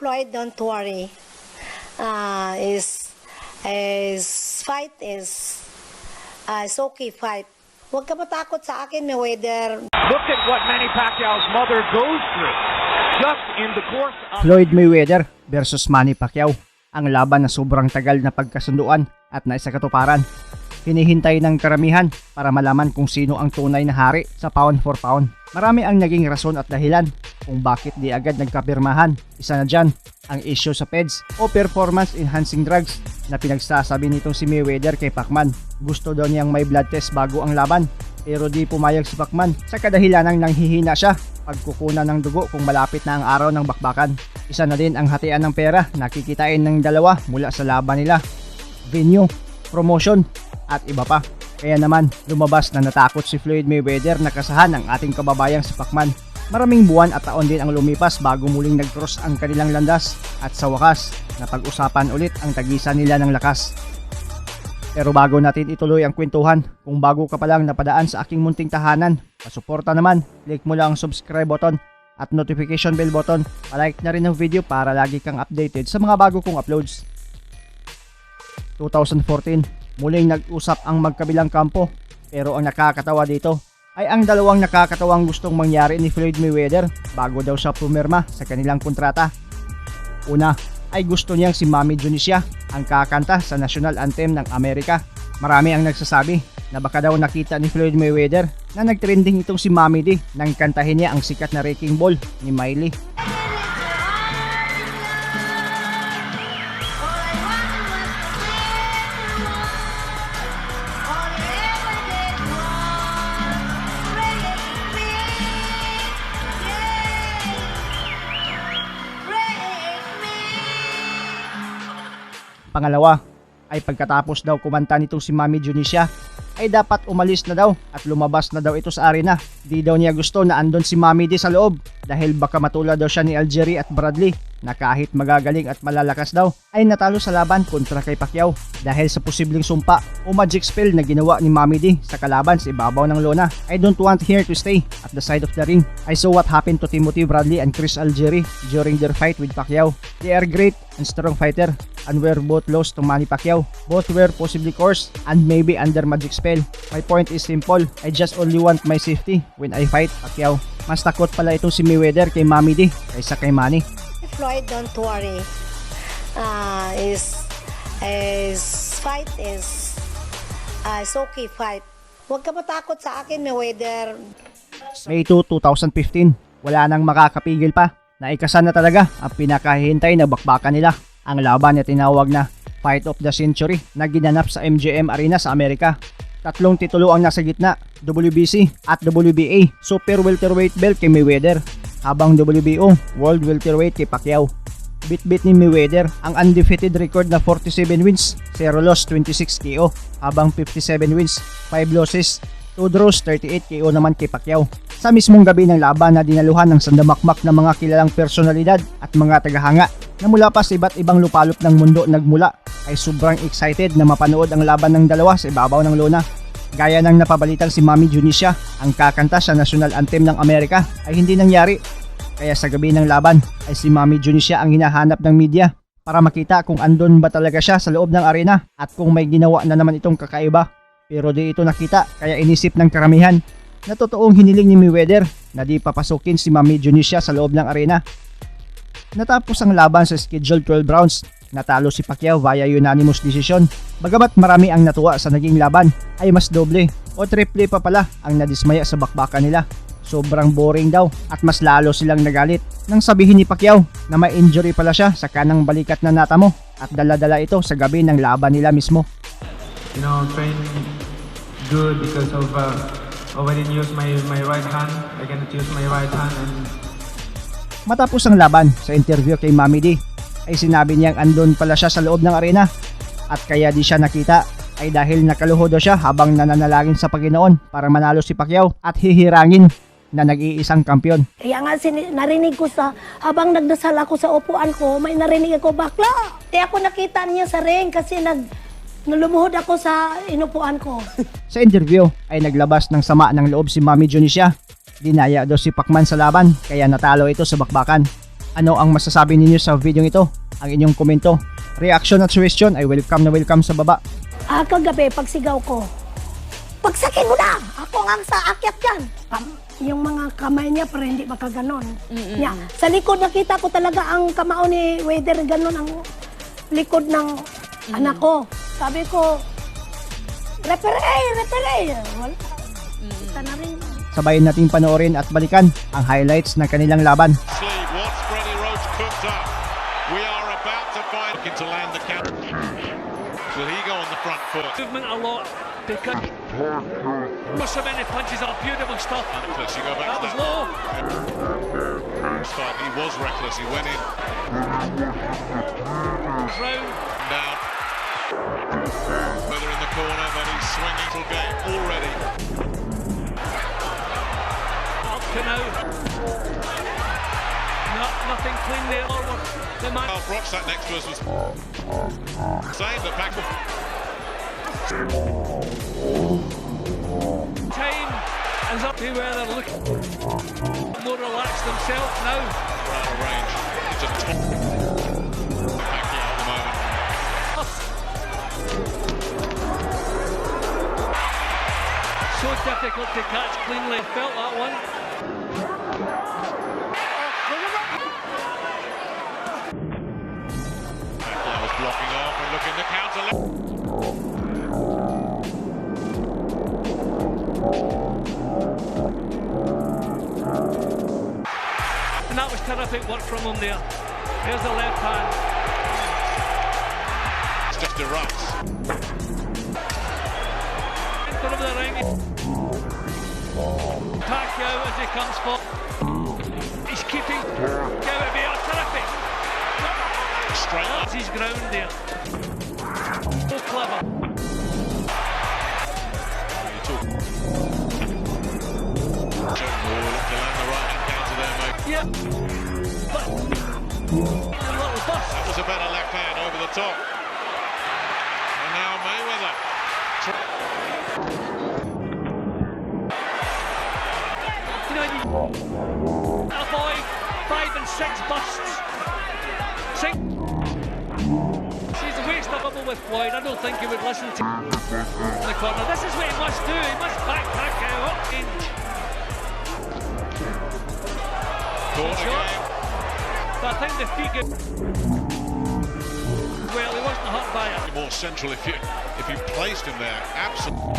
Floyd, don't worry. Is fight is okay fight. Huwag ka matakot sa akin, Mayweather. Look at what Manny Pacquiao's mother goes through just in the course of... Floyd Mayweather versus Manny Pacquiao. Ang laban na sobrang tagal na pagkasunduan at naisakatuparan. Hinihintay ng karamihan para malaman kung sino ang tunay na hari sa pound for pound. Marami ang naging rason at dahilan kung bakit di agad nagkapirmahan. Isa na dyan, ang issue sa PEDS o performance enhancing drugs na pinagsasabi nitong si Mayweather kay Pacman. Gusto daw niyang may blood test bago ang laban, pero di pumayag si Pacman sa kadahilanang nanghihina siya pagkukunan ng dugo kung malapit na ang araw ng bakbakan. Isa na din ang hatian ng pera na kikitain ng dalawa mula sa laban nila, venue, promotion at iba pa. Kaya naman lumabas na natakot si Floyd Mayweather na kasahan ang ating kababayang si Pacman. Maraming buwan at taon din ang lumipas bago muling nag-cross ang kanilang landas at sa wakas napag-usapan ulit ang tagisan nila ng lakas. Pero bago natin ituloy ang kwentuhan, kung bago ka pa lang napadaan sa aking munting tahanan, pasuporta naman, click mo lang ang subscribe button at notification bell button, palike na rin ang video para lagi kang updated sa mga bago kong uploads. 2014, muling nag-usap ang magkabilang kampo, pero ang nakakatawa dito ay ang dalawang nakakatawang gustong mangyari ni Floyd Mayweather bago daw siya pumirma sa kanilang kontrata. Una ay gusto niyang si Mami Junicia ang kakanta sa national anthem ng Amerika. Marami ang nagsasabi na baka daw nakita ni Floyd Mayweather na nagtrending itong si Mami D nang kantahin niya ang sikat na Wrecking Ball ni Miley. Pangalawa ay pagkatapos daw kumanta nitong si Mami Junicia ay dapat umalis na daw at lumabas na daw ito sa arena. Di daw niya gusto na andon si Mami D sa loob dahil baka matulad daw siya ni Algeria at Bradley na kahit magagaling at malalakas daw ay natalo sa laban kontra kay Pacquiao dahil sa posibleng sumpa o magic spell na ginawa ni Mami D sa kalaban sa ibabaw ng lona. I don't want here to stay at the side of the ring. I saw what happened to Timothy Bradley and Chris Algieri during their fight with Pacquiao. They are great and strong fighter and were both lost to Manny Pacquiao. Both were possibly cursed and maybe under magic spell. My point is simple, I just only want my safety when I fight Pacquiao. Mas takot pala itong si Mayweather kay Mami D kaysa kay Manny. Floyd, don't worry. Is fight is okay fight. Huwag ka matakot sa akin, Mayweather. May 2, 2015, wala nang makakapigil pa. Naikasan na talaga ang pinakahihintay na bakbakan nila. Ang laban na tinawag na Fight of the Century na ginanap sa MGM Arena sa Amerika. 3 titulo ang nasa gitna, WBC at WBA Super Welterweight belt kay Mayweather, habang WBO World Welterweight kay Pacquiao. Bit-bit ni Mayweather ang undefeated record na 47 wins, 0 loss, 26 KO, habang 57 wins, 5 losses, 2 draws, 38 KO naman kay Pacquiao. Sa mismong gabi ng laban na dinaluhan ng sandamakmak ng mga kilalang personalidad at mga tagahanga na mula pa sa iba't ibang lupalop ng mundo nagmula, ay sobrang excited na mapanood ang laban ng dalawa sa ibabaw ng lona. Gaya ng napabalitang si Mami Junicia ang kakanta sa national anthem ng Amerika ay hindi nangyari. Kaya sa gabi ng laban ay si Mami Junicia ang hinahanap ng media para makita kung andon ba talaga siya sa loob ng arena at kung may ginawa na naman itong kakaiba. Pero di ito nakita kaya inisip ng karamihan na totoong hiniling ni Mayweather na di papasukin si Mami Junicia sa loob ng arena. Natapos ang laban sa scheduled 12 rounds. Natalo si Pacquiao via unanimous decision. Bagamat marami ang natuwa sa naging laban, ay mas doble o triple pa pala ang nadismaya sa bakbakan nila. Sobrang boring daw at mas lalo silang nagalit nang sabihin ni Pacquiao na may injury pala siya sa kanang balikat na natamo at dala-dala ito sa gabi ng laban nila mismo. You know, train good because of when I use my right hand, I cannot use my right hand. And matapos ang laban, sa interview kay Mami D, ay sinabi niyang andon pala siya sa loob ng arena at kaya di siya nakita ay dahil nakaluho daw siya habang nananalangin sa Panginoon para manalo si Pacquiao at hihirangin na nag-iisang kampyon. Kaya nga narinig ko sa, habang nagdasal ako sa upuan ko, may narinig ako, bakla! Kaya ako nakita niya sa ring kasi nalumuhod ako sa inupuan ko. Sa interview ay naglabas ng sama ng loob si Mami Junicia. Dinaya daw si Pacman sa laban kaya natalo ito sa bakbakan. Ano ang masasabi ninyo sa video ito? Ang inyong komento, reaction at suggestion ay welcome na welcome sa baba. Kagabi, pagsigaw ko, pagsakin mo na! Ako nga sa akyat yan. Yung mga kamay niya para hindi makaganon. Sa likod nakita ko talaga ang kamao ni Wader, ganon ang likod ng anak ko. Sabi ko, referee! Wala. Isa na rin. Sabayin nating panoorin at balikan ang highlights ng kanilang laban. Sleeve, what's Freddie Roach cooked up? We are about to find looking to land the count. Will he go on the front foot? Movement a lot because so many punches are beautiful stuff. Reckless, you go back That to was that. low. Start, he was reckless, he went in Round. down. Whether in the corner, but he's swinging till game already. Up to now. Nothing clean there. The man. Ralph Roch sat next to us was saying the pack of Time is up to where they're looking more relaxed themselves now. out of range. He's just Pacquiao at the moment. So difficult to catch cleanly. Felt that one. Pacquiao's blocking off and looking to counter. And that was terrific work from him there. There's the left hand. It's just erupts. In front of the ring. Pacquiao as he comes for. He's keeping. Pacquiao be terrific. Straight up. That's his ground there. So clever. Look to land the right hand counter there, mate. Yep. But a little bust. That was a better left hand over the top. And now Mayweather. You know, you avoid 5 and 6 busts. Six. She's a waste of bubble with Floyd. I don't think he would listen to the corner. This is what he must do. He must back Pacquiao up. Caught Shot. again. But I think the feet get. Well, he wasn't hurt by it. More central if you placed him there. Absolutely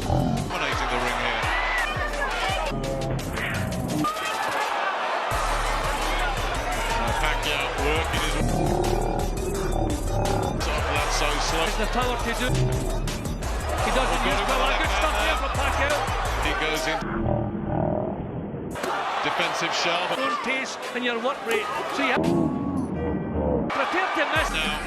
dominating the ring here. Pacquiao working his that's so slow. Has the power to do. He doesn't use power. Good stuff there from Pacquiao. He goes in. Defensive shove. Own pace and your work rate. So you have prepare to miss. Now,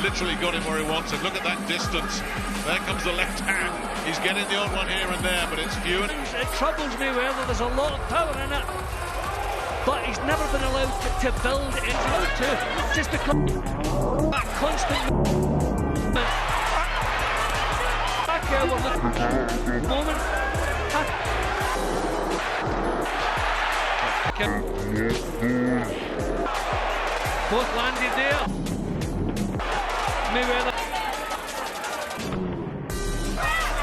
literally got him where he wants him. Look at that distance. There comes the left hand. He's getting the odd one here and there, but it's few. It troubles me whether there's a lot of power in it. But he's never been allowed to build into it too. Just because that constant movement. Pacquiao will look moment. Both landed there. Mayweather.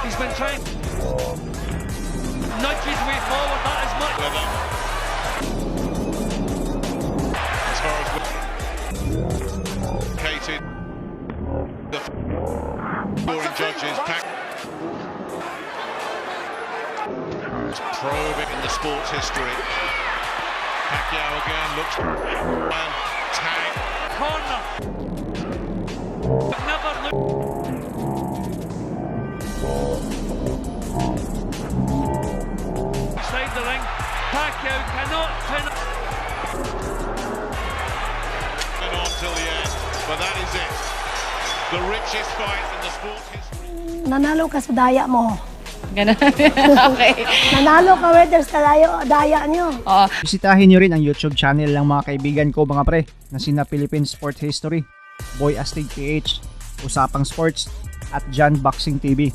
He's been trying. Nudge his way forward, that is much. As far as Katie, the scoring judges pack. Probing in the sports history. Pacquiao again looks and tag. Corner. Never look. Inside the ring. Pacquiao cannot pin. And on till the end, but that is it. The richest fight in the sports history. Nanalo ka sa daya mo. Ganun. Okay. Nanalo ka, Wader, sa daya nyo. Oh, Bisitahin nyo rin ang YouTube channel ng mga kaibigan ko mga pre na sina Philippine Sport History, Boy Astig PH, Usapang Sports at John Boxing TV.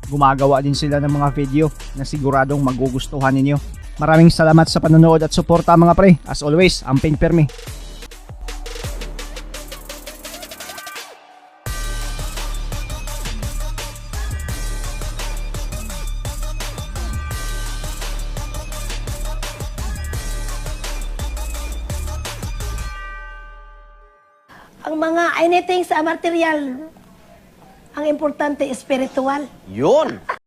Gumagawa din sila ng mga video na siguradong magugustuhan ninyo. Maraming salamat sa panonood at suporta mga pre. As always, amping permi. Ang mga anything sa material, ang importante spiritual. Yun!